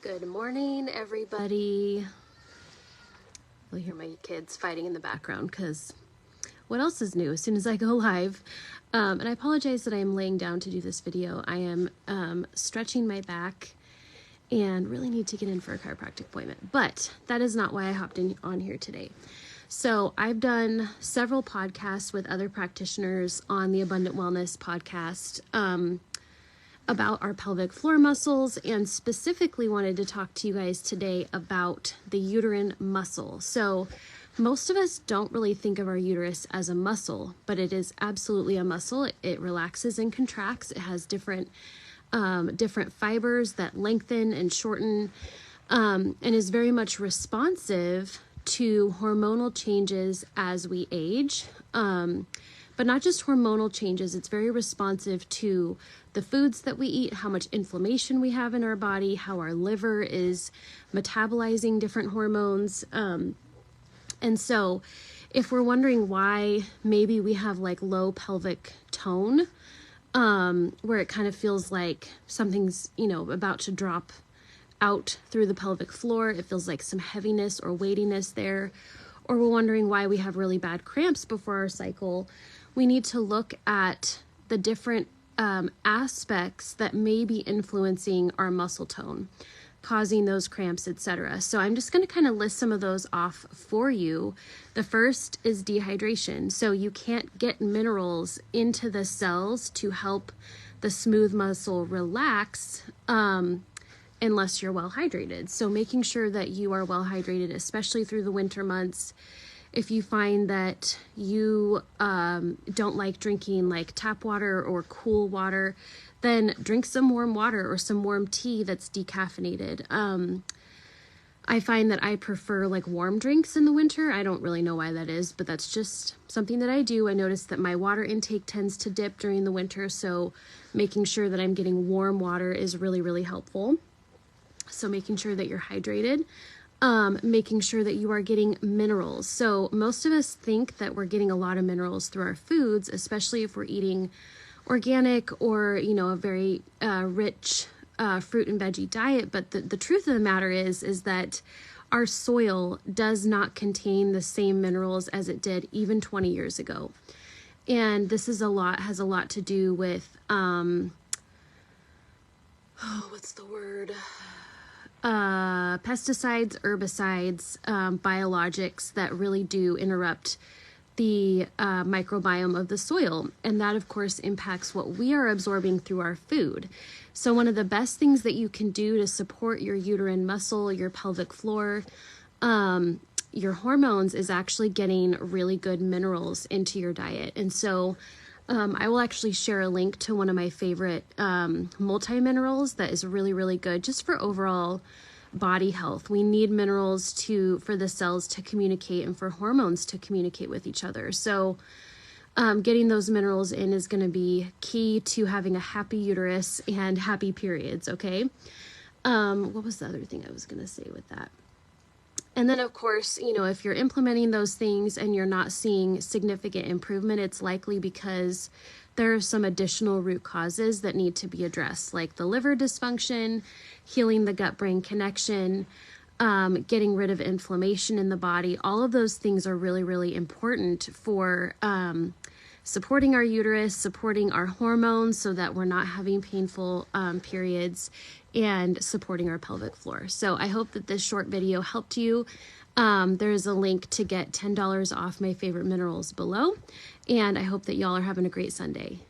Good morning, everybody. You'll hear my kids fighting in the background because what else is new as soon as I go live? And I apologize that I am laying down to do this video. I am stretching my back and really need to get in for a chiropractic appointment. But that is not why I hopped in on here today. So I've done several podcasts with other practitioners on the Abundant Wellness podcast about our pelvic floor muscles, and specifically wanted to talk to you guys today about the uterine muscle. So most of us don't really think of our uterus as a muscle, but it is absolutely a muscle. It relaxes and contracts. It has different fibers that lengthen and shorten, and is very much responsive to hormonal changes as we age. But not just hormonal changes, it's very responsive to the foods that we eat, how much inflammation we have in our body, how our liver is metabolizing different hormones. And so if we're wondering why maybe we have like low pelvic tone, where it kind of feels like something's, about to drop out through the pelvic floor, it feels like some heaviness or weightiness there, or we're wondering why we have really bad cramps before our cycle, we need to look at the different aspects that may be influencing our muscle tone, causing those cramps, etc. So I'm just going to kind of list some of those off for you. The first is dehydration. So you can't get minerals into the cells to help the smooth muscle relax unless you're well hydrated. So making sure that you are well hydrated, especially through the winter months. If you find that you don't like drinking like tap water or cool water, then drink some warm water or some warm tea that's decaffeinated. I find that I prefer like warm drinks in the winter. I don't really know why that is, but that's just something that I do. I notice that my water intake tends to dip during the winter, so making sure that I'm getting warm water is really, really helpful. So making sure that you're hydrated. Making sure that you are getting minerals. So most of us think that we're getting a lot of minerals through our foods, especially if we're eating organic or, a very rich fruit and veggie diet. But the truth of the matter is that our soil does not contain the same minerals as it did even 20 years ago. And this has a lot to do with, what's the word? Pesticides, herbicides, biologics that really do interrupt the microbiome of the soil. And that, of course, impacts what we are absorbing through our food. So one of the best things that you can do to support your uterine muscle, your pelvic floor, your hormones is actually getting really good minerals into your diet. And so I will actually share a link to one of my favorite multi-minerals that is really, really good just for overall body health. We need minerals for the cells to communicate and for hormones to communicate with each other. So getting those minerals in is going to be key to having a happy uterus and happy periods, okay? What was the other thing I was going to say with that? And then, of course, if you're implementing those things and you're not seeing significant improvement, it's likely because there are some additional root causes that need to be addressed, like the liver dysfunction, healing the gut-brain connection, getting rid of inflammation in the body. All of those things are really, really important for supporting our uterus, supporting our hormones so that we're not having painful periods, and supporting our pelvic floor. So I hope that this short video helped you. There is a link to get $10 off my favorite minerals below, and I hope that y'all are having a great Sunday.